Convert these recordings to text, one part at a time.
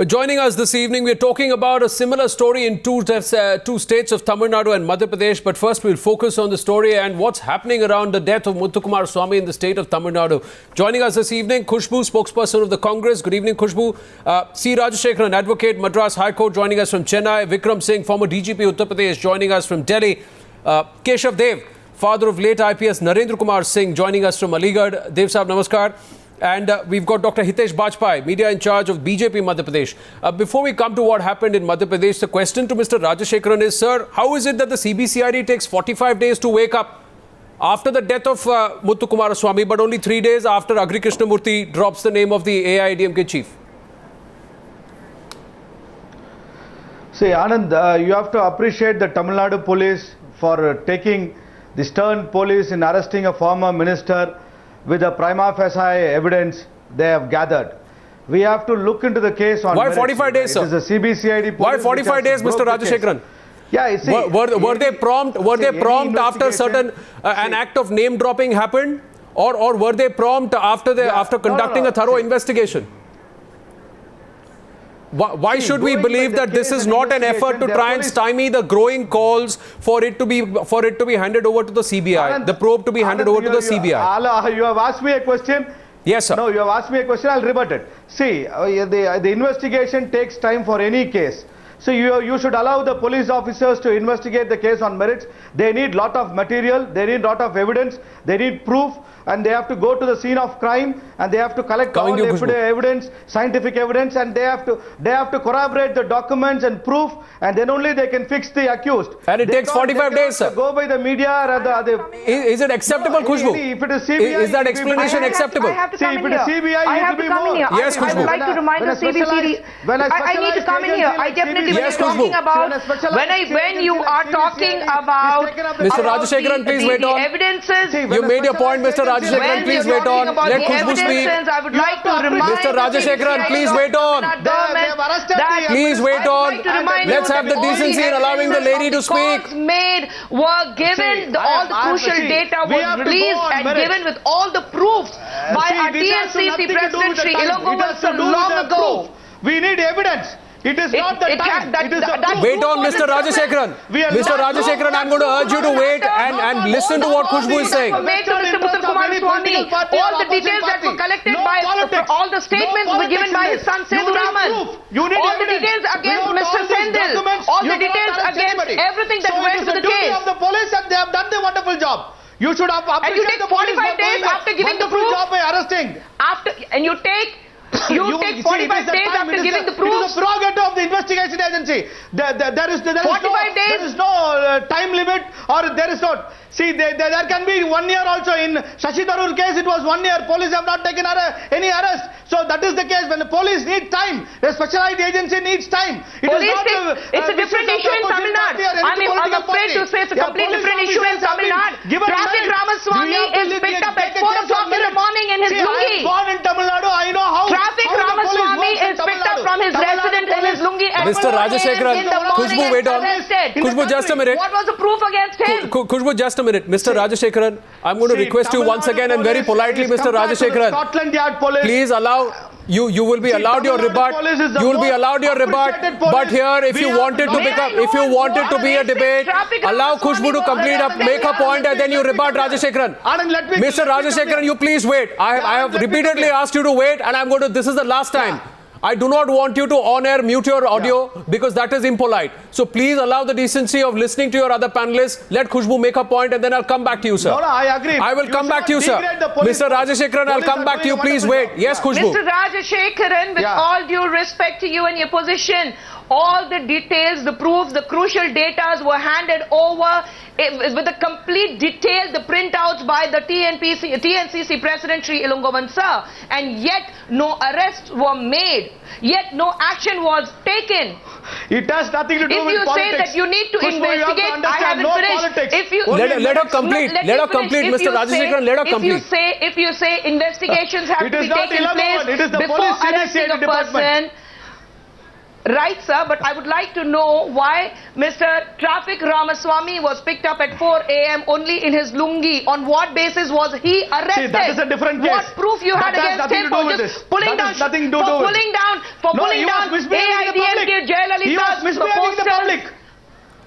Joining us this evening, we're talking about a similar story in two states of Tamil Nadu and Madhya Pradesh. But first, we'll focus on the story and what's happening around the death of Muthukumar Swami in the state of Tamil Nadu. Joining us this evening, Khushboo, spokesperson of the Congress. Good evening, Khushboo. C. Rajashekaran, advocate, Madras High Court, joining us from Chennai. Vikram Singh, former DGP Uttar Pradesh, joining us from Delhi. Keshav Dev, father of late IPS Narendra Singh, joining us from Aligarh. Dev Sahab, namaskar. And we've got Dr Hitesh Bajpai, media in charge of BJP Madhya Pradesh. Before we come to what happened in Madhya Pradesh, the question to Mr. Rajashekaran is, sir, how is it that the CBCID takes 45 days to wake up after the death of Muthukumar Swami, but only 3 days after Agri Krishnamurthy drops the name of the AIADMK chief? See, Anand, you have to appreciate the Tamil Nadu police for taking the stern police in arresting a former minister with the prima facie evidence they have gathered. We have to look into the case on Why 45 days, sir? It is a CBCID police. Why 45 days, Mr. Rajashekaran? Yeah, see, were they prompt? Were they prompt after certain an act of name dropping happened, or were they prompt after conducting a thorough investigation? Why should we believe that this is not an effort to try and stymie the growing calls for it to be handed over to the CBI, the probe to be handed over to the CBI? You have asked me a question. Yes, sir. No, you have asked me a question. I'll rebut it. See, the investigation takes time for any case. So you should allow the police officers to investigate the case on merits. They need lot of material, they need lot of evidence, they need proof, and they have to go to the scene of crime and they have to collect all the evidence, scientific evidence, and they have to corroborate the documents and proof, and then only they can fix the accused. And it takes 45 days, sir. Go by the media or Is it acceptable, Khushboo? If it is CBI, is that explanation acceptable? I have to come in here. I have to come in here. Yes, Khushboo. I would like to remind the CBCD. I need to come in here. I definitely when you're talking about when you are talking about Mr. Rajashekaran, please wait on. Evidences. You made your point, Mr. Rajashekaran. Please wait on. Let Khushboo speak. I would like to remind Mr. Rajashekaran, please wait on. Please wait on. Let's have the decency in allowing the lady to speak. Calls made were given, all the crucial data was released and given with all the proofs by our TNCC President Sri Ilongovan long ago. We need evidence. It is not the time. Wait on, Mr. Rajashekaran. Mr. Rajashekaran, I'm going to urge you to wait and listen to what Khushboo is saying. Wait to Mr. Muthukumar Swami. All the details that were collected by all the statements were given by his son Sendhu Raman. All the details against Mr. Sendil. All the details against everything that went to the case. Of the police, and they have done the wonderful job. You should have appreciated the police. And you take 45 days after giving the proof. Job by arresting. You take 45 days after giving the proof. It is a prerogative of the investigation agency. There is no time limit, or there is no. See, there can be 1 year also. In Shashi Tharoor case, it was 1 year. Police have not taken any arrest. So that is the case. When the police need time, the specialized agency needs time. It's a different issue in Tamil Nadu. I'm afraid to say it's a completely different issue in Tamil Nadu. Traffic Ramaswamy is picked up at 4 o'clock in the morning in his lungi. I was born in Tamil Nadu. I know how. Traffic Ramaswamy is picked up from his residence in his lungi at 4 Rajashekaran, in the morning Khushboo, wait on. Khushboo, just a minute. What was the proof against him? Khushboo, just a minute. Mr. Rajashekaran, I'm going to request you once again and very politely, Mr. Rajashekaran, please allow. You will be allowed your rebut. You will be allowed your rebut. But here, if you wanted to be a debate, allow Khushboo to make her point, and then you rebut Rajashekaran. Mr. Rajashekaran, you please wait. I have repeatedly asked you to wait, and I'm going to. This is the last time. I do not want you to on-air mute your audio because that is impolite. So please allow the decency of listening to your other panelists. Let Khushboo make her point, and then I'll come back to you, sir. No, I agree. I will come back to you, sir. Mr. Rajashekaran, I'll come back to you. Please wait. Yes, Khushboo. Mr. Rajashekaran, with all due respect to you and your position, all the details, the proofs, the crucial data were handed over with a complete detail, the printouts by the TNCC President Sri Ilongovan sir, and yet no arrests were made, yet no action was taken. It has nothing to do with politics. If you say that you need to investigate, I haven't finished. If you let her complete. Let her complete, Mr. Rajashekaran. Let her complete. If you say investigations have to be taken place before arresting a person. Right, sir, but I would like to know why Mr. Traffic Ramaswamy was picked up at 4 a.m. only in his lungi. On what basis was he arrested? See, that is a different case. What proof you had against him for just pulling down? For pulling down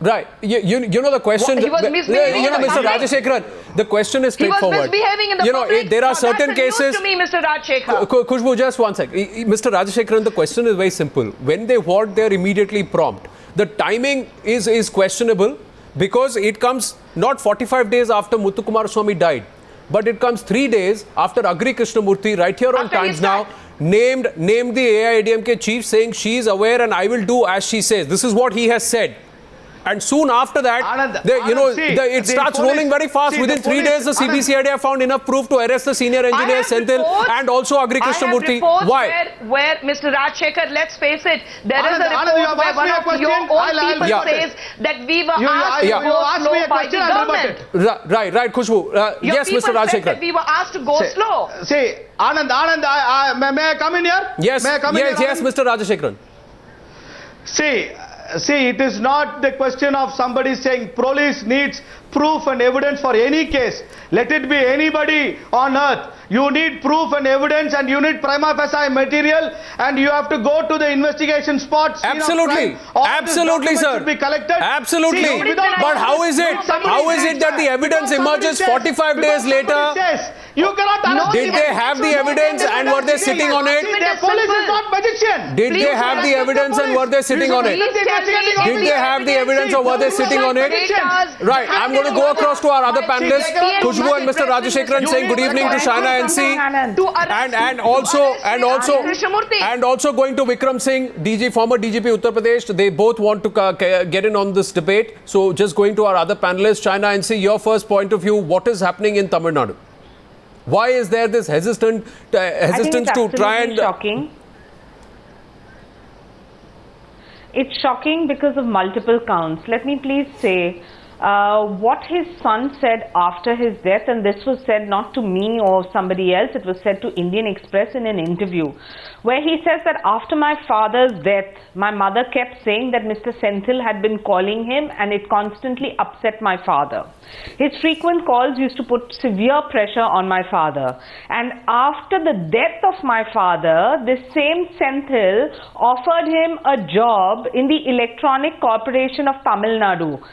Right. You know the question. He was misbehaving in the Mr. public. Rajashekaran, the question is straightforward. He was misbehaving in the public. There are So certain that's the news cases. to me, Mr. Rajashekaran. Khushboo, just one sec. Mr. Rajashekaran, the question is very simple. When they want, they're immediately prompt. The timing is questionable because it comes not 45 days after Muthukumar Swami died, but it comes 3 days after Agri Krishnamurthy, right here on After Times his Now, named the AIADMK chief, saying she is aware and I will do as she says. This is what he has said. And soon after that, Anand, it starts rolling very fast. Within 3 days, the CBCID have found enough proof to arrest the senior engineer Senthil and also Agri Krishnamurthy. Why? Where Mr. Rajashekar, let's face it, there is a Anand, report where one of your own people says that we were asked to go slow by the government. Right, Khushboo. Your Yes, people Mr. said Rajashekaran. that we were asked to go slow. See, Anand, may I come in here? Yes, may I come in here, yes, Anand? Mr. Rajashekaran. See, it is not the question of somebody saying police needs proof and evidence for any case. Let it be anybody on earth. You need proof and evidence and you need prima facie material and you have to go to the investigation spot. Absolutely. Absolutely, sir. Should be collected. Absolutely. See, But how is it that the evidence emerges 45 days later? You cannot Did they have the evidence and were they sitting on it? The police is not magician. Did they have the evidence and were they sitting on it? Did they have the evidence or were they sitting on it? Right. I'm going to go across to our other panelists, Khushboo and Mr. Rajashekaran, saying good evening to Shaina NC, and also going to Vikram Singh, former DGP Uttar Pradesh. They both want to get in on this debate. So just going to our other panelists, Shaina NC, your first point of view, what is happening in Tamil Nadu? Why is there this hesitance to try and... Shocking. It's shocking because of multiple counts. Let me please say what his son said after his death, and this was said not to me or somebody else, it was said to Indian Express in an interview, where he says that after my father's death, my mother kept saying that Mr. Senthil had been calling him and it constantly upset my father. His frequent calls used to put severe pressure on my father. And after the death of my father, this same Senthil offered him a job in the Electronic Corporation of Tamil Nadu.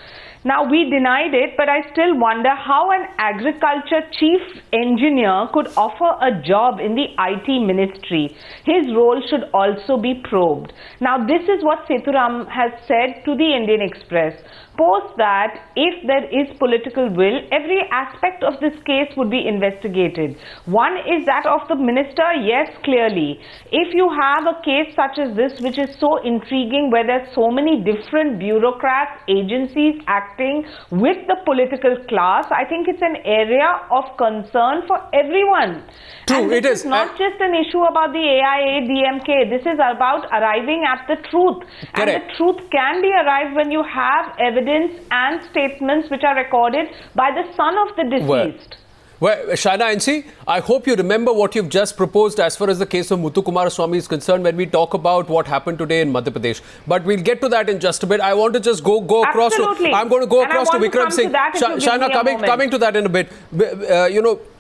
Now, we denied it, but I still wonder how an agriculture chief engineer could offer a job in the IT ministry. His role should also be probed. Now, this is what Sethuram has said to the Indian Express. Post that, if there is political will, every aspect of this case would be investigated. One is that of the minister, yes, clearly. If you have a case such as this, which is so intriguing, where there's so many different bureaucrats, agencies acting with the political class, I think it's an area of concern for everyone. True, and this is not just an issue about the AIADMK. This is about arriving at the truth. Correct. And the truth can be arrived when you have evidence and statements which are recorded by the son of the deceased. Well, Shaina NC, I hope you remember what you've just proposed as far as the case of Muthukumar Swami is concerned when we talk about what happened today in Madhya Pradesh. But we'll get to that in just a bit. I want to just go across to... I'm going to go across to Vikram Singh. Shaina, coming to that in a bit.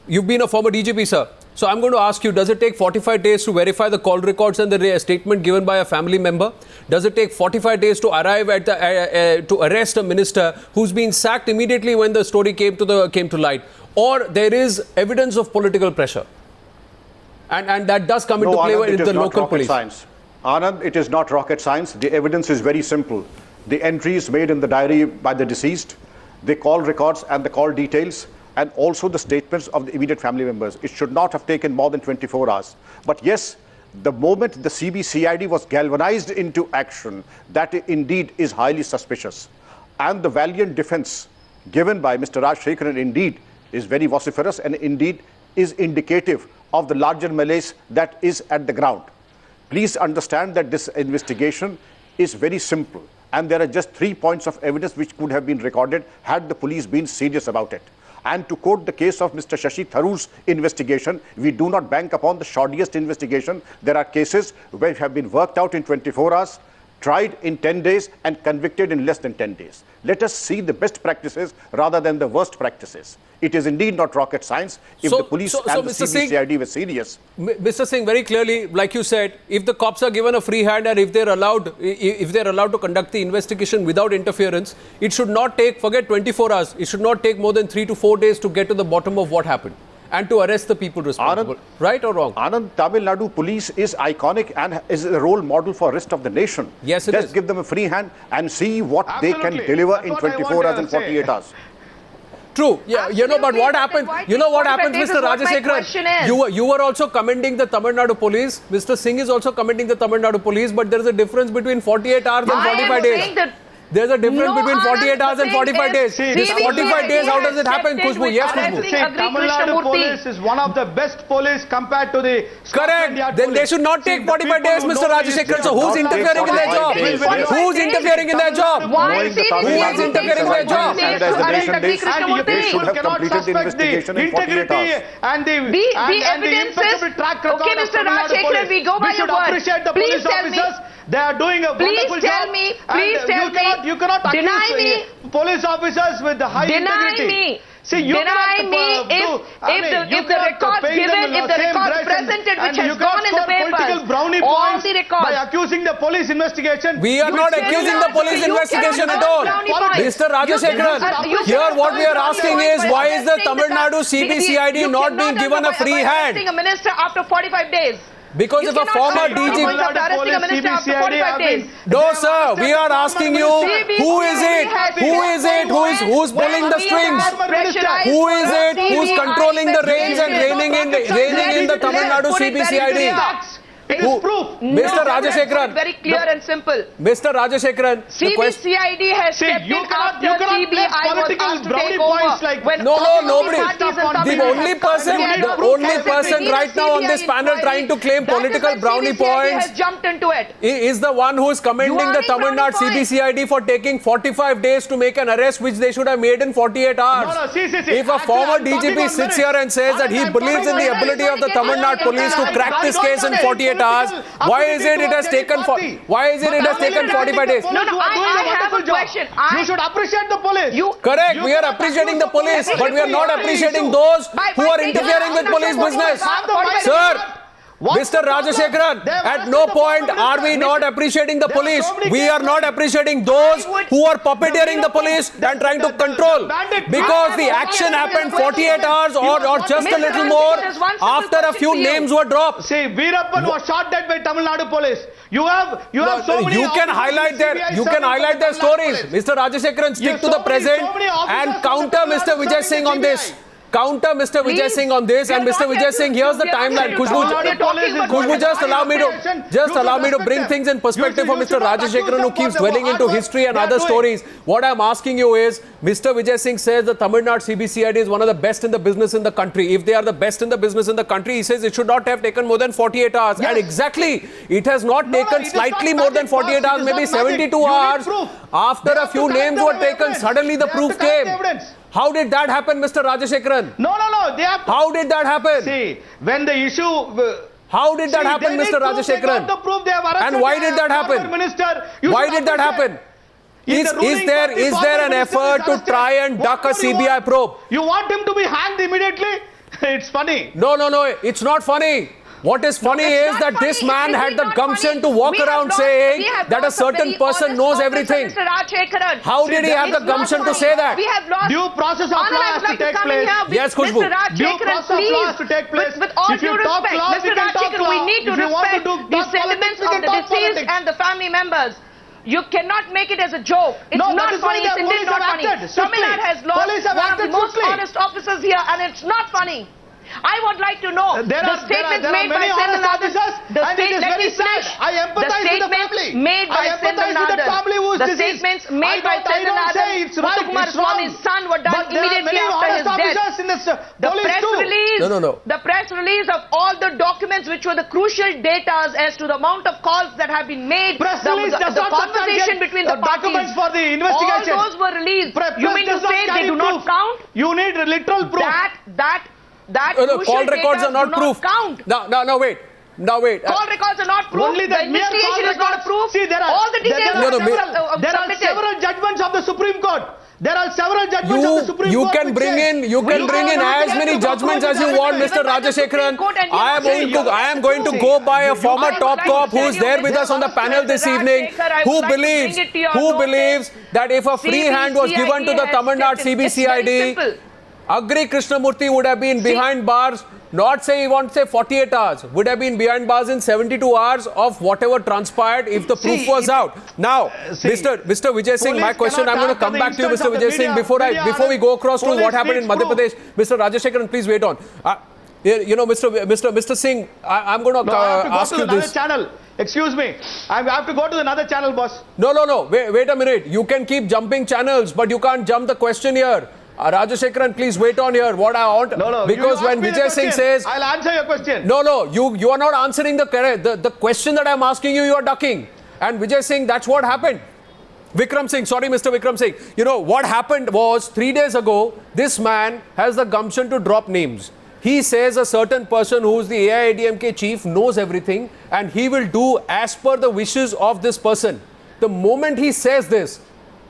You've been a former DGP, sir. So I'm going to ask you, does it take 45 days to verify the call records and the statement given by a family member? Does it take 45 days to arrive at to arrest a minister who's been sacked immediately when the story came to light? Or there is evidence of political pressure? And that does come into play in the local police. Anand, it is not rocket science. The evidence is very simple. The entries made in the diary by the deceased, the call records and the call details, and also the statements of the immediate family members. It should not have taken more than 24 hours. But yes, the moment the CBCID was galvanized into action, that indeed is highly suspicious. And the valiant defense given by Mr. Rajashekaran indeed is very vociferous and indeed is indicative of the larger malaise that is at the ground. Please understand that this investigation is very simple and there are just 3 points of evidence which could have been recorded had the police been serious about it. And to quote the case of Mr. Shashi Tharoor's investigation, we do not bank upon the shoddiest investigation. There are cases which have been worked out in 24 hours, tried in 10 days and convicted in less than 10 days. Let us see the best practices rather than the worst practices. It is indeed not rocket science. If the police and the CBCID were serious. Mr. Singh, very clearly, like you said, if the cops are given a free hand and if they're allowed to conduct the investigation without interference, it should not take, forget 24 hours, it should not take more than 3 to 4 days to get to the bottom of what happened and to arrest the people responsible. Anand, right or wrong? Anand, Tamil Nadu police is iconic and is a role model for rest of the nation. Yes, it Just is. give them a free hand and see what they can Absolutely. deliver That's in what I 24 wanted hours to and 48 say. hours. True. Yeah, you know, but what happens? You know what happens, Mr. Rajashekaran? You were also commending the Tamil Nadu police. Mr. Singh is also commending the Tamil Nadu police, but there is a difference between 48 hours and 45 days. There's a difference between 48 hours and 45 days. This 45 days, how does it happen, Khushboo? Yes, Khushboo. See, Tamil Nadu police is one of the best police compared to the Correct. Then they should not take 45 days, Mr. Rajashekaran. So who's interfering in their job? Who's interfering in their job? Why Knowing the CBCID Tamil Who is interfering in their job? and as the nation days, they should have cannot completed the suspect investigation in 48 integrity hours. and the evidence impeccable track record okay, of Mr. Tamil Nadu Rajashekaran, police. we go by We should your word. appreciate the Please police tell me. officers. They are doing a wonderful job. Please tell me. You cannot Deny accuse me. police officers with the high Deny integrity. me. See, you Deny cannot, me if the records given, if the records presented which has gone in the papers, brownie all points the records. by accusing the police investigation. We are not accusing the police investigation at all. Mr. Rajashekaran, here what we are asking is why is the Tamil Nadu CBCID not being given a free hand? Arresting a minister after 45 days. Because You if a cannot former say DG... you're going to arresting a minister after 45 days. No, sir. We are asking you, who is it? Who is it? Who's pulling the strings? Who is it? Who's controlling the reins and reining in the Tamil Nadu CBCID? It is proof. Mr. Rajashekaran. Very clear and simple. Mr. Rajashekaran, the question... CBCID has stepped in after CBI was asked to take over. When all the nobody. parties in Tamil The only person right now on this panel trying to claim political brownie points has jumped into it. is the one who is commending the Tamil Nadu CBCID for taking 45 days to make an arrest which they should have made in 48 hours. No, see. If a former DGP sits here and says that he believes in the ability of the Tamil Nadu police to crack this case in 48 hours, why is it has taken 45 days? No, I have a question. You should appreciate the police. Correct, we are appreciating the police, but we are not appreciating those who are interfering with police business. Sir, Mr. Rajashekaran, at no point are we not appreciating the police. We are not appreciating those who are puppeteering the police and trying to control. Because the action happened 48 hours or just a little more after a few names were dropped. See, Veerappan was shot dead by Tamil Nadu police. You have so many. You can highlight their stories. Mr. Rajashekaran, stick to the present and counter Mr. Vijay Singh on this. Counter Mr. Vijay Singh on this, and Mr. Vijay Singh, here's the timeline. Khushboo, just allow me to bring things in perspective for Mr. Rajashekaran, who keeps dwelling into history and other stories. What I'm asking you is, Mr. Vijay Singh says the Tamil Nadu CBCID is one of the best in the business in the country. If they are the best in the business in the country, he says it should not have taken more than 48 hours. And exactly, it has not taken slightly more than 48 hours, maybe 72 hours. After a few names were taken, suddenly the proof came. How did that happen, Mr. Rajashekaran? No. They have to. How did that happen? See, when the issue. How did that happen, Mr. Rajashekaran? And why did that happen? Why did that happen? Is there an effort to try and duck a CBI probe? You want him to be hanged immediately? It's funny. No, it's not funny. What is funny is that this man had the gumption to walk around saying that a certain person knows everything. How did he have the gumption to say that? Due process of law has to take place. Yes, Khushboo. Due process of law has to take place. With all if you due talk respect, law, Mr. Rajashekaran, we need to respect the sentiments of the deceased and the family members. You cannot make it as a joke. It's not funny. It's indeed not funny. Tamil Nadu has lost one of the most honest officers here, and it's not funny. I would like to know the statements made by Senthil Nadan. The statements made by Senthil Nadan. The statements made by Senthil Nadan. Muthukumar Swami's son were done immediately after his death. The press release of all the documents which were the crucial data as to the amount of calls that have been made, the conversation between the parties, for the investigation. all those were released. You mean to say they do not count? You need literal proof. Call records are not proof. Now wait. Call records are not proof. Only the investigation is not a proof. See, there are all the details there are several judgments of the Supreme Court. There are several judgments of the Supreme You Court. can bring in as many judgments as you want, Mr. Rajashekaran. I am going to go by a former top cop who is there with us on the panel this evening, who believes that if a free hand was given to the Tamil Nadu CBCID, Agri Krishnamurthy would have been behind bars. Not say he wants say 48 hours, would have been behind bars in 72 hours of whatever transpired if the proof was out. Now, Mr. Vijay Singh, my question, I'm going to come back to you, Mr. Vijay Singh, before we go across to what happened in Madhya Pradesh. Mr. Rajashekaran, please wait on. Mr. Singh, I'm going to ask you this. Channel. Excuse me, I have to go to another channel, boss. No. Wait a minute. You can keep jumping channels, but you can't jump the question here. Rajashekaran, please wait on here. What I want, because when Vijay Singh says, I'll answer your question. No, you are not answering the question that I'm asking you. You are ducking, and Vijay Singh, that's what happened. Vikram Singh, sorry, Mr. Vikram Singh. You know what happened was 3 days ago, this man has the gumption to drop names. He says a certain person who is the AIADMK chief knows everything, and he will do as per the wishes of this person. The moment he says this,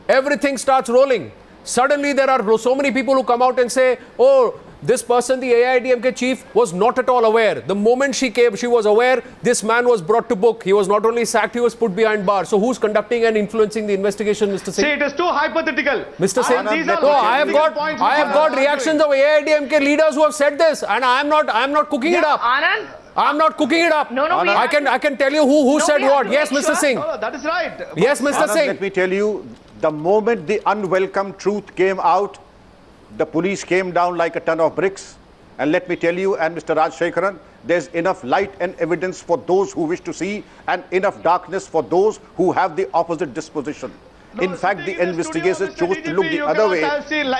everything starts rolling. Suddenly, there are so many people who come out and say, oh, this person, the AIADMK chief, was not at all aware. The moment she came, she was aware, this man was brought to book. He was not only sacked, he was put behind bars. So who's conducting and influencing the investigation, Mr. Singh? See, it is too hypothetical. Mr. Singh, I have got reactions of AIADMK leaders who have said this, and I am not cooking it up. Anand? I'm not cooking it up. No, I can tell you who said what. Yes, Mr. Singh. No, that is right. Yes, Mr. Singh. Let me tell you, the moment the unwelcome truth came out, the police came down like a ton of bricks. And let me tell you, and Mr. Rajashekaran, there's enough light and evidence for those who wish to see, and enough darkness for those who have the opposite disposition. In fact, the investigators chose to look the other way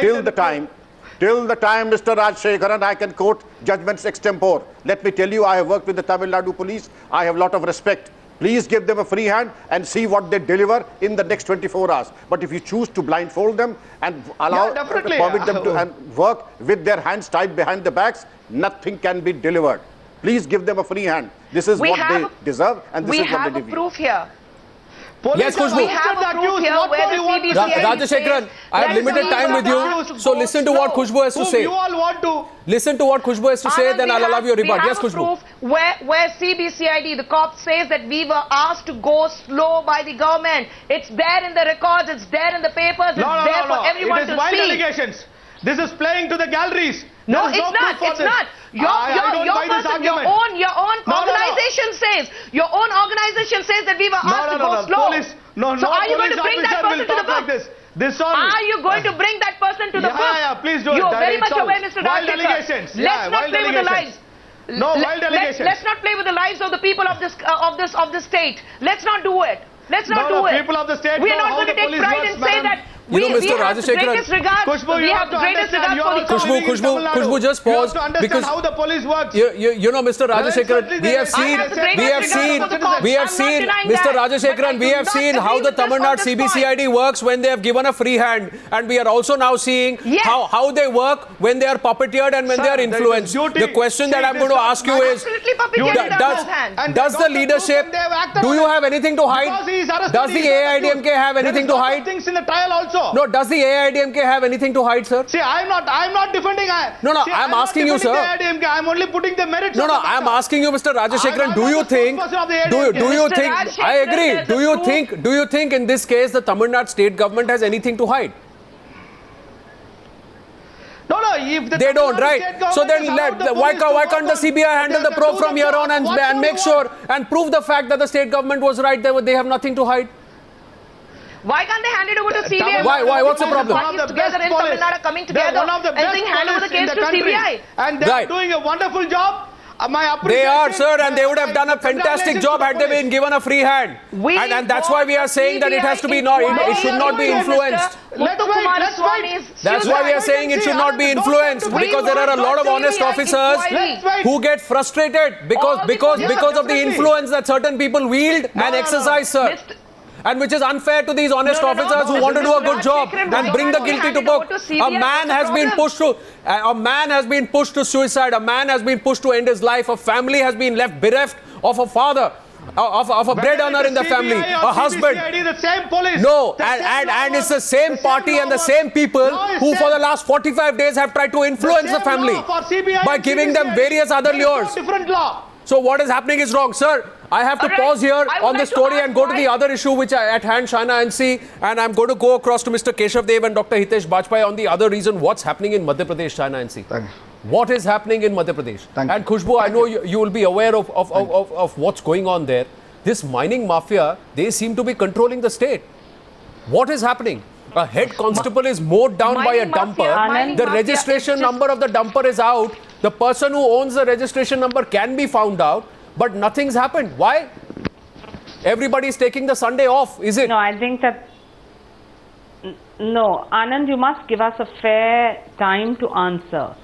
till the time, Mr. Rajashekaran, I can quote judgments extempore. Let me tell you, I have worked with the Tamil Nadu police. I have a lot of respect. Please give them a free hand and see what they deliver in the next 24 hours. But if you choose to blindfold them and permit them to work with their hands tied behind the backs, nothing can be delivered. Please give them a free hand. This is what they deserve, and this is what they give you. We have a proof here. Yes, Khushboo. We have a proof here where the CBCID Rajashekaran, I have limited time with you, so listen to what Khushboo has to say. You all want to Listen to what Khushboo has to say, then I'll allow you a rebut. Yes, Khushboo. We have a proof where CBCID, the cop says that we were asked to go slow by the government. It's there in the records, it's there in the papers, it's there for everyone to see. It is wild allegations. This is playing to the galleries. No, it's not. It's not. Your own organization says that we were asked to go slow. So are you going to bring that person to the book? Are you going to bring that person to the book? Yeah, please do it. You're very much aware, Mr. Rajashekaran. Let's not play with the lives. No wild allegations. Let's not play with the lives of the people of this state. Let's not do it. Let's not do it. People of the state. We are not going to take pride and say that. We have the greatest regard. We have the greatest regard for the Khushboo, just pause. You have to understand how the police works. You know, Mr. Rajashekaran, we have seen, Mr. Rajashekaran, we have seen how the Tamil Nadu CBCID works when they have given a free hand, and we are also now seeing how they work when they are puppeteered and when they are influenced. The question that I'm going to ask you is, does the leadership, do you have anything to hide? Does the AIADMK have anything to hide? Things in the trial also. No, does the AIADMK have anything to hide, sir? See, I'm not defending. I'm asking you, sir. I'm only putting the merits. No, I'm asking you, Mr. Rajashekaran. Do you think? I agree. Do you think in this case the Tamil Nadu state government has anything to hide? No, if they don't, right? So then, why can't the CBI handle the probe from here on and make sure and prove the fact that the state government was right? They have nothing to hide. Why can't they hand it over to CBI? Why? What's the problem? Together in Tamil Nadu coming together and saying hand over the case to CBI. And they're doing a wonderful job. They are, sir, and they would have done a fantastic job had they been given a free hand. And that's why we are saying that it has to be it should not be influenced. That's why we are saying it should not be influenced, because there are a lot of honest officers who get frustrated because of the influence that certain people wield and exercise, sir. And which is unfair to these honest officers who want to do a good job and bring the guilty to book. A man has been pushed to suicide. A man has been pushed to end his life. A family has been left bereft of a father. of a bread earner in the family, a husband. The same police. No, and it's the same party and the same people who for the last 45 days have tried to influence the family by giving them various other lures. Different law. So what is happening is wrong. Sir, I have to pause here on the story and go to the other issue which are at hand, Shaina NC, and I'm going to go across to Mr. Keshav Dev and Dr. Hitesh Bajpai on the other reason what's happening in Madhya Pradesh, Shaina NC. Thank you. What is happening in Madhya Pradesh? And Khushboo, I know you will be aware of what's going on there. This mining mafia, they seem to be controlling the state. What is happening? A head constable is mowed down by a dumper. The registration number of the dumper is out. The person who owns the registration number can be found out, but nothing's happened. Why? Everybody is taking the Sunday off, is it? No, I think that... No, Anand, you must give us a fair time to answer.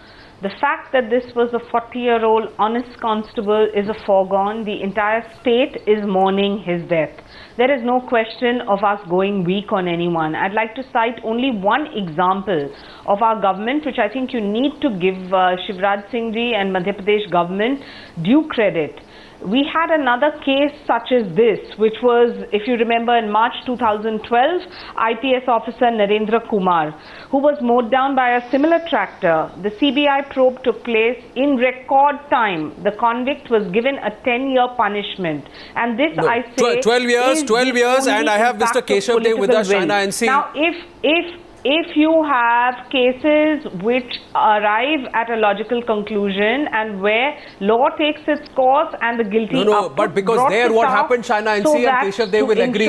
The fact that this was a 40-year-old honest constable is a foregone. The entire state is mourning his death. There is no question of us going weak on anyone. I'd like to cite only one example of our government, which I think you need to give Shivraj Singh ji and Madhya Pradesh government due credit. We had another case such as this, which was, if you remember, in March 2012, IPS officer Narendra Kumar, who was mowed down by a similar tractor. The CBI probe took place in record time. The convict was given a 10-year punishment. And this, no, I say, 12 years, and I have Mr. Keshav Dev with us, Shaina NC. Now, if you have cases which arrive at a logical conclusion and where law takes its course and the guilty but because there what happened, Shaina NC and Keshav Dev will agree.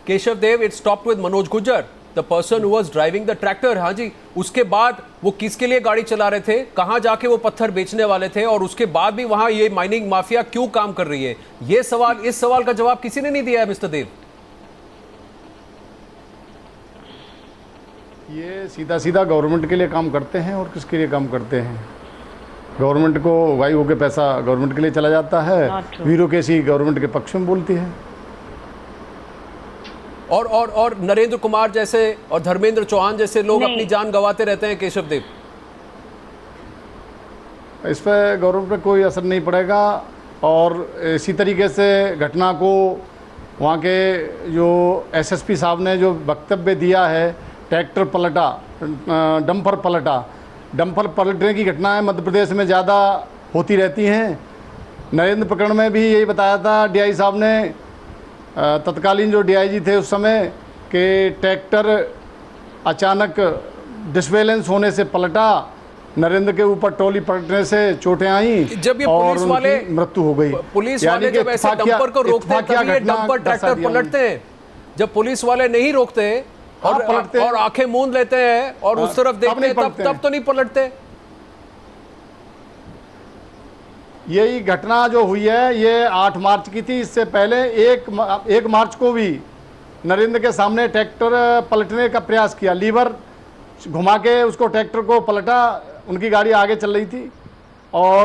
Keshav Dev, it stopped with Manoj Gujjar, the person who was driving the tractor. हाँ जी, उसके बाद वो किसके लिए गाड़ी चला रहे थे, कहाँ जाके वो पत्थर बेचने वाले थे, और उसके बाद भी वहाँ ये माइनिंग माफिया क्यों काम कर रही है? ये सवाल, इस सवाल का जवाब किसी ने नहीं दिया है, मिस्टर देव. ये सीधा सीधा गवर्नमेंट के लिए काम करते हैं और किसके लिए काम करते हैं? गवर्नमेंट को वाई होके पैसा गवर्नमेंट के लिए चला जाता है, ब्यूरोक्रेसी गवर्नमेंट के पक्ष में बोलती है. और नरेंद्र कुमार जैसे और धर्मेंद्र चौहान जैसे लोग अपनी जान गंवाते रहते हैं. केशव देव, इस पर गवर्नमेंट पे कोई असर नहीं पड़ेगा. और इसी तरीके से घटना को वहाँ के जो एसएसपी साहब ने जो वक्तव्य दिया है, ट्रैक्टर पलटा, डंपर पलटने की घटनाएं मध्य प्रदेश में ज़्यादा होती रहती हैं. नरेंद्र प्रकरण में भी यही बताया था डीआई साहब ने, तत्कालीन जो डीआईजी थे उस समय, कि ट्रैक्टर अचानक डिसबैलेंस होने से पलटा, नरेंद्र के ऊपर ट्रॉली पलटने से चोटें आई जब ये और पुलिस वाले मृत्यु हो गई. पुलिस वाले जब ऐसे डंपर को रोकते हैं तभी ये डंपर ट्रैक्टर पलटते हैं. जब पुलिस वाले नहीं रोकते और आंखें मूंद लेते हैं और उस तरफ देखते हैं तब तो नहीं पलटते. यही घटना जो हुई है ये 8 मार्च की थी. इससे पहले 1 मार्च को भी नरेंद्र के सामने ट्रैक्टर पलटने का प्रयास किया, लीवर घुमा के उसको ट्रैक्टर को पलटा. उनकी गाड़ी आगे चल रही थी और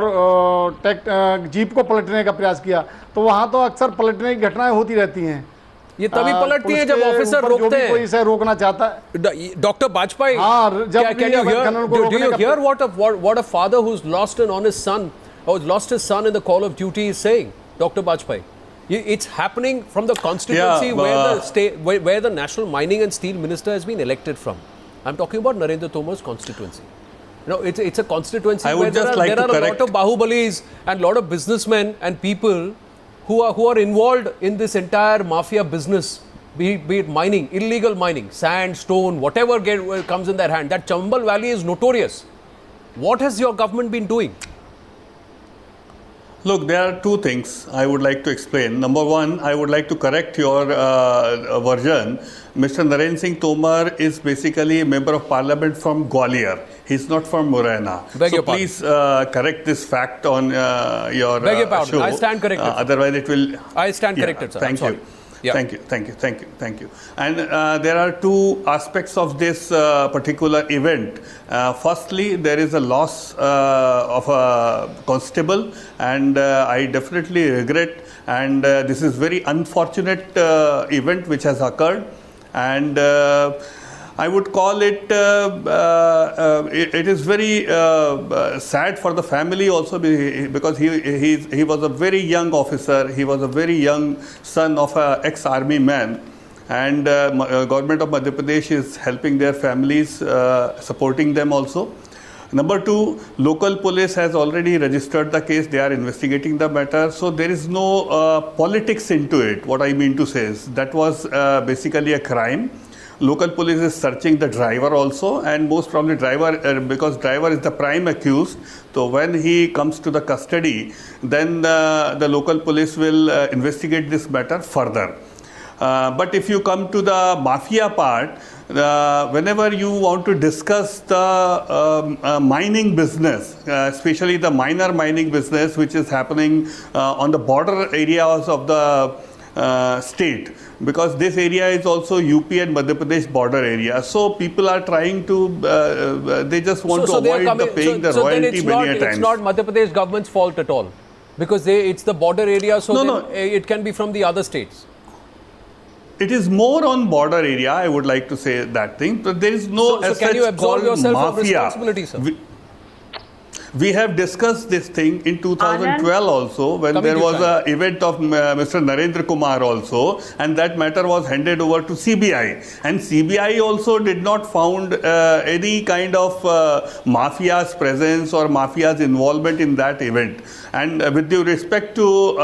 जीप को पलटने का प्रयास किया. तो वहाँ तो अक्सर पलटने की घटनाएं होती रहती हैं. ये तभी पलटती है जब ऑफिसर रोकते हैं. कोई इसे रोकना चाहता है. Doctor Bajpai, do you hear what a father who's lost an honest son or lost his son in the call of duty is saying? Dr. Bajpai, it's happening from the constituency where the National Mining and Steel Minister has been elected from. I'm talking about Narendra Tomar's constituency. You know, it's a constituency where there are a lot of bahubalis and a lot of businessmen and people who are involved in this entire mafia business, be it mining, illegal mining, sand, stone, whatever comes in their hand. That Chambal Valley is notorious. What has your government been doing? Look, there are two things I would like to explain. Number one, I would like to correct your version. Mr. Narendra Singh Tomar is basically a member of parliament from Gwalior. He's not from Morena. So please correct this fact on your show. I stand corrected. Otherwise it will... I stand corrected, sir. Thank you. Yeah. Thank you. And there are two aspects of this particular event. Firstly, there is a loss of a constable, and I definitely regret, and this is very unfortunate event which has occurred. And I would call it, it is very sad for the family also, because he was a very young officer, he was a very young son of an ex-army man, and government of Madhya Pradesh is helping their families, supporting them also. Number two, local police has already registered the case, they are investigating the matter, so there is no politics into it. What I mean to say is, that was basically a crime. Local police is searching the driver also, and most probably driver, because driver is the prime accused, so when he comes to the custody, then the local police will investigate this matter further. But if you come to the mafia part, whenever you want to discuss the mining business, especially the minor mining business which is happening on the border areas of the state, because this area is also UP and Madhya Pradesh border area, so people are trying to, they just want to avoid paying the royalty many a times. It's not Madhya Pradesh government's fault at all, because it's the border area, so it can be from the other states. It is more on border area, I would like to say that thing, but there is no so can you absolve yourself of responsibility, sir? We have discussed this thing in 2012 Anand? Also, when there was an event of Mr. Narendra Kumar also, and that matter was handed over to CBI. And CBI also did not found any kind of mafia's presence or mafia's involvement in that event. And with due respect to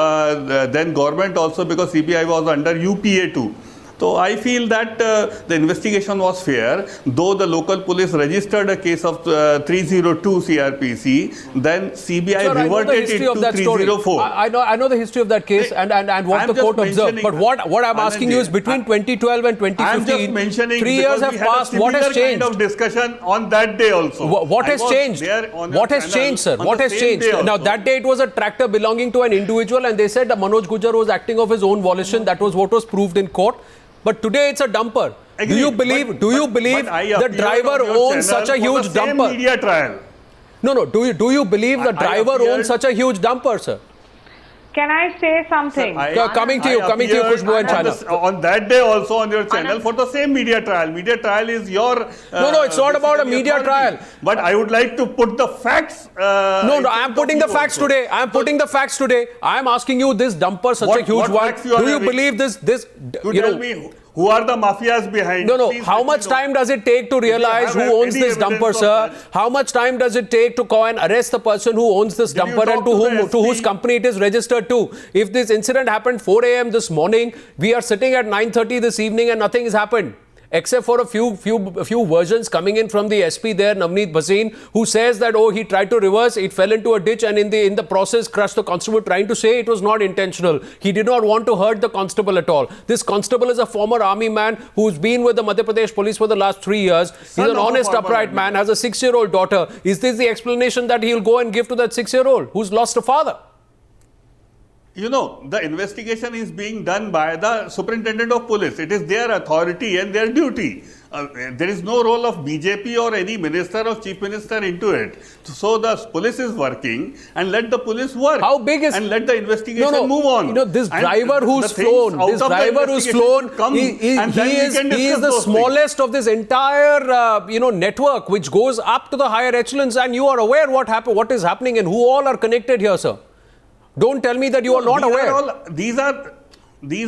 then government also, because CBI was under UPA too. So I feel that the investigation was fair, though the local police registered a case of 302 CRPC, then CBI reverted it to 304. I know the history of that case and what the court observed. But what I'm asking you is, between 2012 and 2015, 3 years have passed. What has changed? Kind of discussion on that day also. What has changed? What has changed, sir? What has changed? Now, that day it was a tractor belonging to an individual, and they said that Manoj Gujar was acting of his own volition. That was what was proved in court. But today it's a dumper. Agreed. Do you believe the driver owns such a huge dumper? Media trial. No. Do you believe the driver owns such a huge dumper, sir? Can I say something? Sir, coming to you, Khushboo and Shaina. On that day also on your channel for the same media trial. Media trial is your... No, it's not about a media authority. trial. But I would like to put the facts... No, I am putting the facts today. I am putting the facts today. I am asking you, this dumper, such a huge one. Do you believe this? You tell me, who are the mafias behind? No. How much time does it take to realize who owns this dumper, sir? How much time does it take to go and arrest the person who owns this dumper and to whose company it is registered to? If this incident happened 4 a.m. this morning, we are sitting at 9:30 this evening and nothing has happened, except for a few versions coming in from the SP there, Navneet Bhasin, who says that, he tried to reverse, it fell into a ditch and in the process crushed the constable, trying to say it was not intentional. He did not want to hurt the constable at all. This constable is a former army man who's been with the Madhya Pradesh police for the last 3 years. He's an honest, upright man, has a 6-year-old daughter. Is this the explanation that he'll go and give to that 6-year-old who's lost a father? You know, the investigation is being done by the superintendent of police. It is their authority and their duty. There is no role of BJP or any minister or chief minister into it. So the police is working, and let the police work. How big is... And let the investigation move on. You know, this driver who's flown, he is the smallest of this entire, network which goes up to the higher echelons, and you are aware what is happening and who all are connected here, sir. Don't tell me that you are not aware. These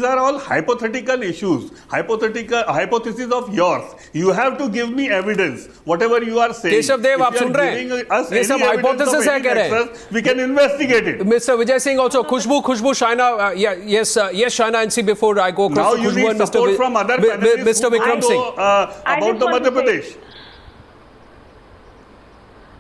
are all hypothetical issues, hypotheses of yours. You have to give me evidence. Whatever you are saying. Keshav Dev, आप सुन रहे हैं? ये सब hypothesis है कह रहे हैं. We can investigate it. Mr. Vijay Singh also. Khushboo, Shaina. Yes, Shaina NC. Before I go across to Khushboo and Mr. Vikram Singh. About the Madhya Pradesh.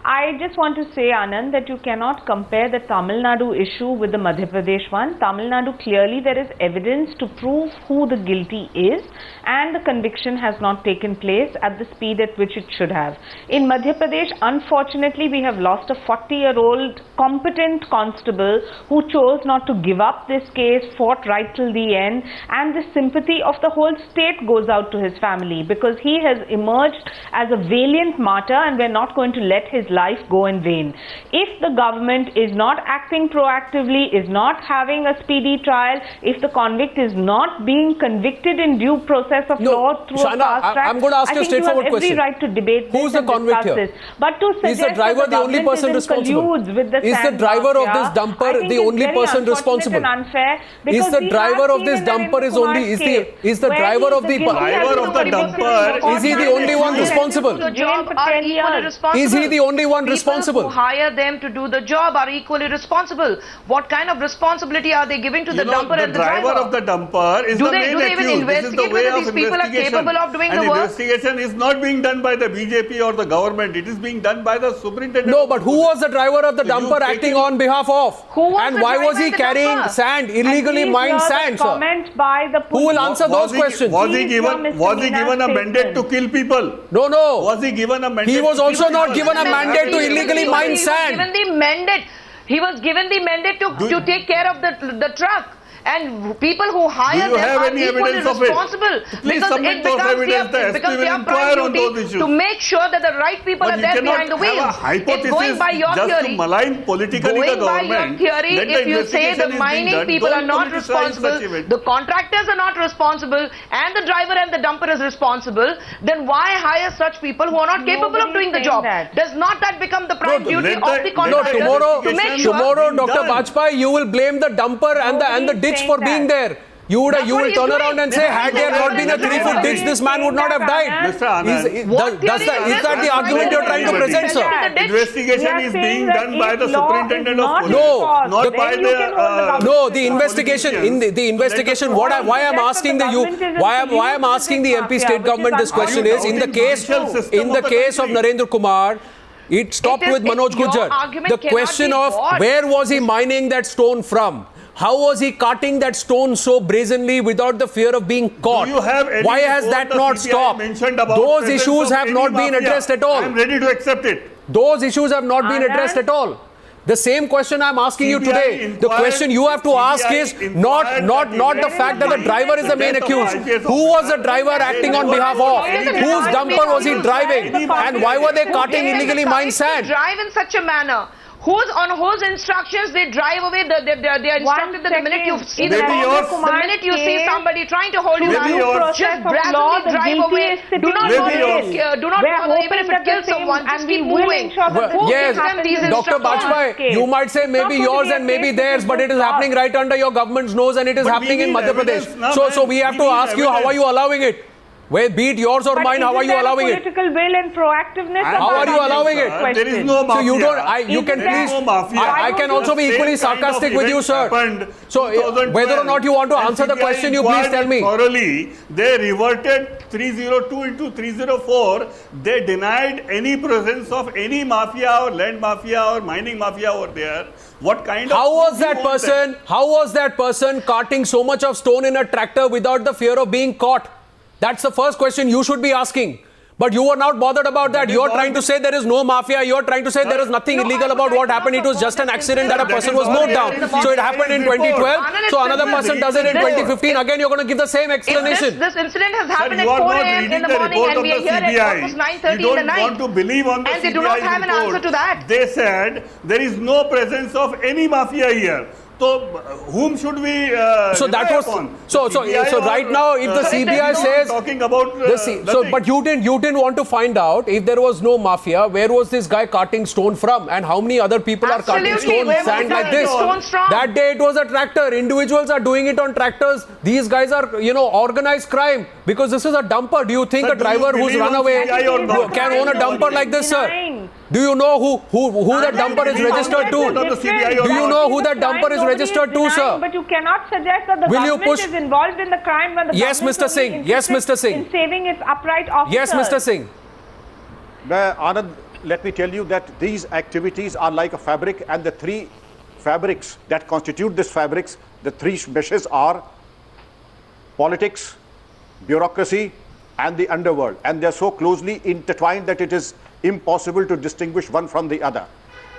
I just want to say, Anand, that you cannot compare the Tamil Nadu issue with the Madhya Pradesh one. Tamil Nadu, clearly there is evidence to prove who the guilty is, and the conviction has not taken place at the speed at which it should have. In Madhya Pradesh, unfortunately, we have lost a 40-year-old competent constable who chose not to give up this case, fought right till the end, and the sympathy of the whole state goes out to his family, because he has emerged as a valiant martyr, and we're not going to let his life go in vain. If the government is not acting proactively, is not having a speedy trial, if the convict is not being convicted in due process of law through Shaina, a fast track, I'm going to ask you a straightforward question. I think you have every right to debate Who's this the convict here? this. But to suggest Is the driver the only person responsible? Is the driver of this dumper the only person responsible? Is the driver of this dumper is the driver of the dumper? Is he the only one responsible? Is he the only one responsible? People who hire them to do the job are equally responsible. What kind of responsibility are they giving to the dumper and the driver? The driver of the dumper is the main accused. Even investigate whether these people are capable of doing the work? Investigation is not being done by the BJP or the government. It is being done by the superintendent. No, but who was the driver of the dumper acting on behalf of? And why was he carrying sand, illegally mined sand, sir? Who will answer those questions? Was he given a mandate to kill people? No. Was he given a mandate? He was also not given a mandate to illegally mine sand. He was given the mandate to take care of the truck. And people who hire them are equally responsible because it becomes their prime duty to make sure that the right people are there behind the wheel. It's going by your theory. Going by your theory, if you say the mining people are not responsible, the contractors are not responsible, and the driver and the dumper is responsible, then why hire such people who are not capable of doing the job? Does not that become the prime duty of the contractor to make sure? Tomorrow, Dr. Bajpai, you will blame the dumper and the ditch for being there. You will turn around and say, had there not been a 3-foot ditch, this man would not have died. Mr. Anand, is that the argument you are trying to present, sir? Investigation is being done by the superintendent of police. No, not by the investigation. The investigation. Why I'm asking why I'm asking the MP state government this question is in the case of Narendra Kumar. It stopped with Manoj Gujjar. The question of where was he mining that stone from? How was he carting that stone so brazenly without the fear of being caught? Why has that not stopped? Those issues have not been addressed at all. I am ready to accept it. Those issues have not been addressed at all. The same question I'm asking you today. The question you have to ask is not the fact that the driver is the main accused. Who was the driver acting on behalf of? Whose dumper was he driving? And why were they carting illegally mined sand? Drive in such a manner. Whose instructions they drive away? They are instructed that the minute you see somebody trying to hold you back, just brazenly drive away. Do not bother even if it kills someone. Just keep moving. Yes, Dr. Bajpai, you might say maybe yours and maybe theirs, but it is happening right under your government's nose and it is happening in Madhya Pradesh. So we have to ask you, how are you allowing it? Be it yours or mine, how are you allowing it? Political will and proactiveness. How are you allowing it? There is no mafia. So you don't. You can please. I can also be equally sarcastic with you, sir. So whether or not you want to answer the question, you please tell me. Thoroughly, they reverted 302 into 304. They denied any presence of any mafia or land mafia or mining mafia over there. What kind of? How was that person carting so much of stone in a tractor without the fear of being caught? That's the first question you should be asking. But you were not bothered about that. You are trying to say there is no mafia. You are trying to say there is nothing illegal about what happened. It was just an accident that a person was mowed down. So it happened in 2012. So another person does it in 2015. Again, you're going to give the same explanation. This incident has happened at 4 a.m. in the morning and we are here at almost 9:30 in the night. You don't want to believe on the CBI. And they do not have an answer to that. They said there is no presence of any mafia here. So whom should we so that was upon? So right now if the CBI says talking about but you didn't want to find out if there was no mafia, where was this guy carting stone from and how many other people are carting sand like this? That day it was a tractor. Individuals are doing it on tractors. These guys are organized crime because this is a dumper. Do you think a driver who's run away can own a dumper like this, sir? Do you know who that dumper is registered to? Do you know who that dumper is registered to, sir? But you cannot suggest that the government is involved in the crime when the Yes, Mr. Singh. Yes, Mr. Singh. In saving its upright officers. Yes, Mr. Singh. Anand, let me tell you that these activities are like a fabric, and the three fabrics that constitute this fabrics, the three meshes are politics, bureaucracy, and the underworld. And they're so closely intertwined that it is impossible to distinguish one from the other.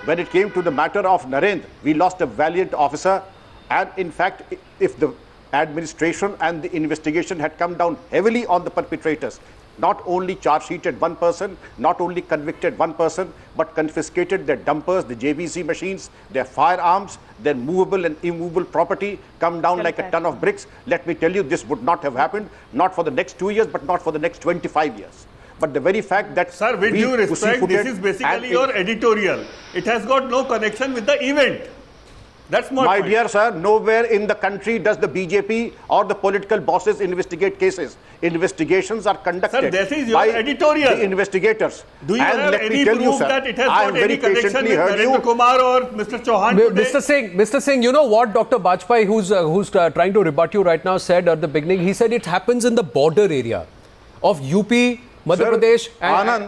When it came to the matter of Narendra, we lost a valiant officer, and in fact, if the administration and the investigation had come down heavily on the perpetrators, not only charge sheeted one person, not only convicted one person, but confiscated their dumpers, the JVC machines, their firearms, their movable and immovable property, come down like a ton of bricks. Let me tell you, this would not have happened, not for the next 2 years, but not for the next 25 years. But the very fact that... Sir, with due respect, this is basically your editorial. It has got no connection with the event. That's my point. Dear sir, nowhere in the country does the BJP or the political bosses investigate cases. Investigations are conducted sir, this is your by editorial. The investigators. Do you have any proof that it has got any connection with Narendra Kumar or Mr. Chauhan today? Mr. Singh, you know what Dr. Bajpai, who's trying to rebut you right now, said at the beginning? He said it happens in the border area of UP, Madhya Pradesh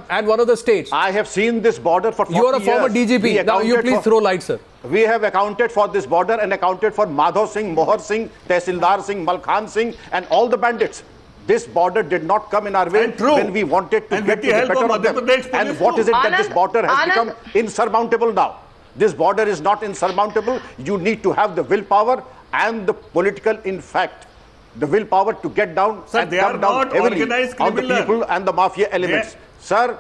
and one of the states. I have seen this border for 40 years. You are a former DGP. Now you please throw light, sir. We have accounted for this border and accounted for Madhav Singh, Mohar Singh, Tehsildar Singh, Malkhan Singh and all the bandits. This border did not come in our way when we wanted to get to the better of them. And what is it that this border has become insurmountable now? This border is not insurmountable. You need to have the willpower and the political, in fact, the willpower to get down and come down heavily on the people and the mafia elements. Sir,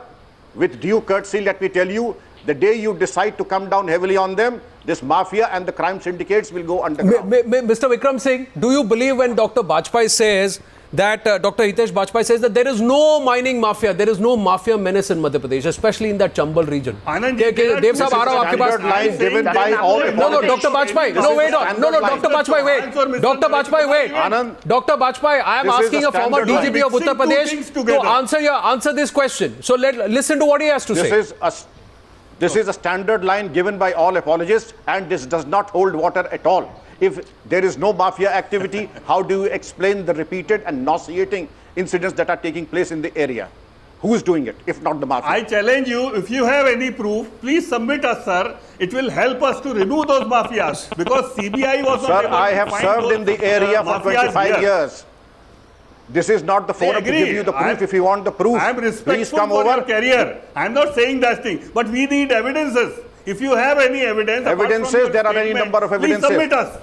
with due courtesy, let me tell you, the day you decide to come down heavily on them, this mafia and the crime syndicates will go underground. Mr. Vikram Singh, do you believe when Dr. Bajpai says that, Dr. Hitesh Bajpai says that there is no mining mafia, there is no mafia menace in Madhya Pradesh, especially in that Chambal region? Anand, Dev sahab, aa raha hu aapke paas. Line given by all No, Dr. Bajpai, no, wait on. No, Dr. Bajpai, wait. Dr. Bajpai, wait. Anand, Dr. Bajpai, I am asking a former DGP of Uttar Pradesh to answer this question. So listen to what he has to say. This is a standard line given by all apologists, and this does not hold water at all. If there is no mafia activity, how do you explain the repeated and nauseating incidents that are taking place in the area? Who is doing it, if not the mafia? I challenge you, if you have any proof, please submit us, sir. It will help us to remove those mafias. Because CBI was not able to find those Sir, I have served in the area for 25 years. This is not the forum to give you the proof. If you want the proof, I am respectful please come for over. your career. I am not saying that thing. But we need evidences. If you have any evidence, Evidences, there are any number of evidences. Please submit us.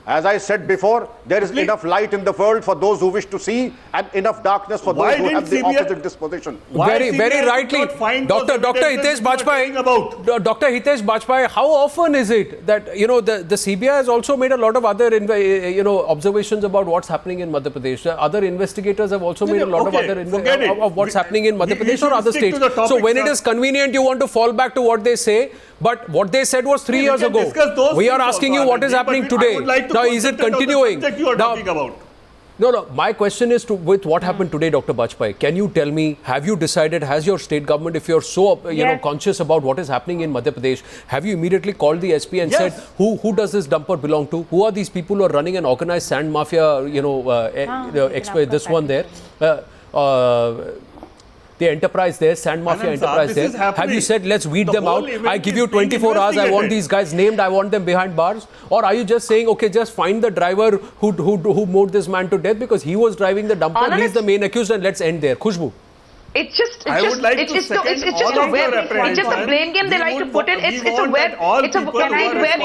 As I said before, there is enough light in the world for those who wish to see and enough darkness for those who have the opposite disposition. Very rightly. Dr. Hitesh Bajpai, Dr. Hitesh Bajpai, how often is it that, you know, the CBI has also made a lot of other, observations about what's happening in Madhya Pradesh. Other investigators have also made a lot of other of what's happening in Madhya Pradesh or other states. So when it is convenient, you want to fall back to what they say. But what they said was 3 years ago. We are asking you what is happening today. Now, is it continuing? No. My question is with what happened today, Dr. Bajpai. Can you tell me, have you decided, has your state government, if you're so conscious about what is happening in Madhya Pradesh, have you immediately called the SP and said, who does this dumper belong to? Who are these people who are running an organized sand mafia, this one there? The enterprise there, sand mafia enterprise there. Have you said, let's weed them out? I give you 24 hours. I want these guys named. I want them behind bars. Or are you just saying, okay, just find the driver who mowed this man to death because he was driving the dumper. He's the main accused, and let's end there. Khushboo. It's just a blame game they like to put in. It's a web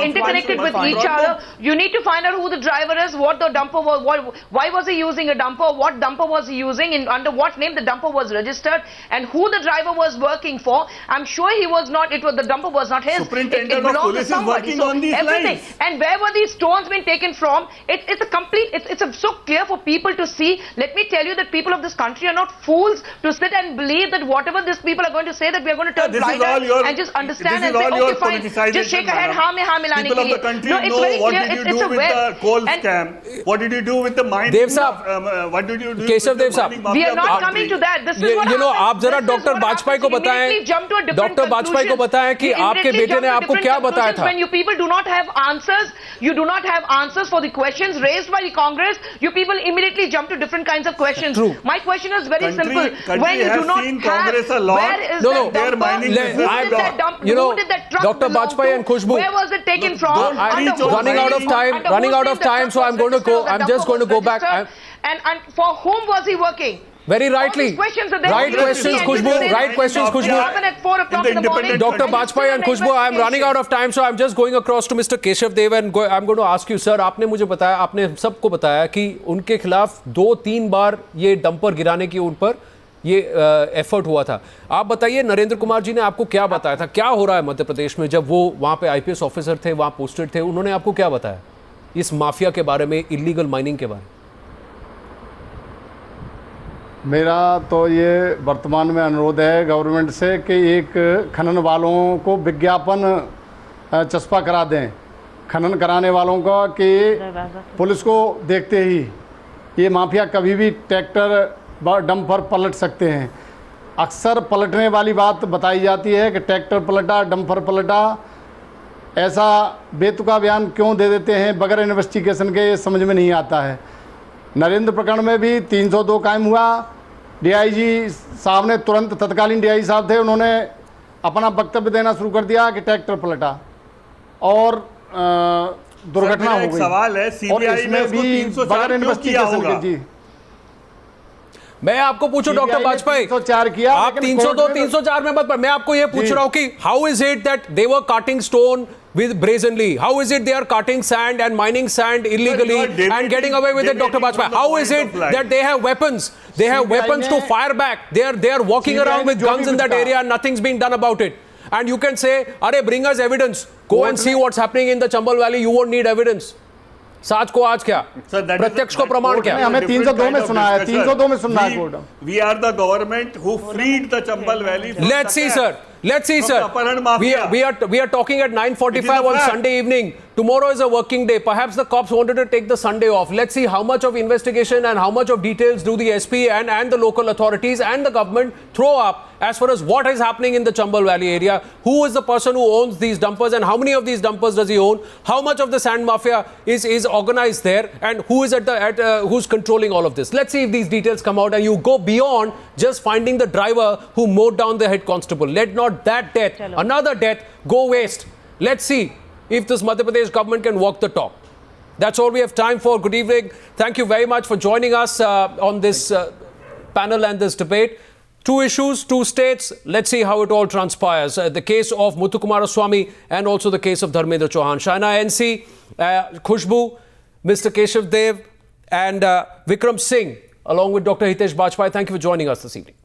interconnected with each other. You need to find out who the driver is, what the dumper was, why was he using a dumper, what dumper was he using, under what name the dumper was registered, and who the driver was working for. I'm sure he was not. The dumper was not his. It belonged to somebody. So everything. And where were these stones being taken from? It's so clear for people to see. Let me tell you that people of this country are not fools to sit and believe that whatever these people are going to say, that we are going to turn blind and just understand and say, okay, fine, just shake a head, People of the country know what did you do with the coal scam, what did you do with the mine, what did you do Keshav Dev sahab, we are not coming to that. This is what आप जरा doctor Bajpayee को बताएं, doctor Bajpayee को बताएं कि आपके बेटे ने आपको क्या बताया था. When you people do not have answers, you do not have answers for the questions raised by the Congress, you people immediately jump to different kinds of questions. True. My question is very simple. When you do not have, Congress a lot. Where is that dumper? Who did that truck Dr. Bajpai and Khushboo, where was it taken from? Running out of time, so I'm going to go. I'm just going to go back. And for whom was he working? Very rightly. Right questions, Khushboo. Right questions, Khushboo. Dr. Bajpai and Khushboo, I'm running out of time, so I'm just going across to Mr. Keshav Dev and I'm going to ask you, sir, आपने मुझे बताया, आपने सबको बताया कि उनके खिलाफ 2-3 बार ये डंपर गिराने की उन पर ये एफर्ट हुआ था। आप बताइए, नरेंद्र कुमार जी ने आपको क्या बताया था, क्या हो रहा है मध्य प्रदेश में? जब वो वहाँ पे आईपीएस ऑफिसर थे, वहाँ पोस्टेड थे, उन्होंने आपको क्या बताया इस माफिया के बारे में, इलीगल माइनिंग के बारे में? मेरा तो ये वर्तमान में अनुरोध है गवर्नमेंट से कि एक खनन वालों को विज्ञापन चस्पा करा दें, खनन कराने वालों का, कि पुलिस को देखते ही ये माफिया कभी भी ट्रैक्टर डंपर पलट सकते हैं। अक्सर पलटने वाली बात बताई जाती है कि ट्रैक्टर पलटा, डंपर पलटा। ऐसा बेतुका बयान क्यों दे देते हैं बगैर इन्वेस्टिगेशन के, ये समझ में नहीं आता है। नरेंद्र प्रकरण में भी 302 कायम हुआ। डीआईजी साहब ने तुरंत, तत्कालीन डीआईजी साहब थे, उन्होंने अपना वक्तव्य देना शुरू कर दिया कि ट्रैक्टर पलटा और दुर्घटना हो गई। सवाल है, सीबीआई में भी बगैर इन्वेस्टिगेशन के। जी, मैं आपको पूछूं डॉक्टर बाजपेयी, 304 किया, आप 302 304 में मत, पर मैं आपको ये पूछ रहा हूं कि how is it that they were cutting stone with brazenly? How is it they are cutting sand and mining sand illegally and getting away with it, Dr. Bajpai? How is it that they have weapons? They have weapons to fire back. They are walking around with guns in that area and nothing's being done about it. And you can say, "Arey, bring us evidence. Go and see what's happening in the Chambal Valley. You won't need evidence." साच को आज क्या, प्रत्यक्ष को प्रमाण क्या? हमें 302 में सुना है, 302 में सुना है court. We are the government who freed the Chambal Valley. Let's see, sir. Let's see, sir. We are talking at 9:45 on Sunday evening. Tomorrow is a working day. Perhaps the cops wanted to take the Sunday off. Let's see how much of investigation and how much of details do the SP and the local authorities and the government throw up as far as what is happening in the Chambal Valley area. Who is the person who owns these dumpers and how many of these dumpers does he own? How much of the sand mafia is organized there, and who is who's controlling all of this? Let's see if these details come out and you go beyond just finding the driver who mowed down the head constable. Let not that death, another death, go waste. Let's see if this Madhya Pradesh government can walk the talk. That's all we have time for. Good evening. Thank you very much for joining us on this panel and this debate. Two issues, two states. Let's see how it all transpires. The case of Muthukumar Swami and also the case of Dharmendra Chauhan. Shaina NC, Khushboo, Mr. Keshav Dev and Vikram Singh, along with Dr. Hitesh Bajpai. Thank you for joining us this evening.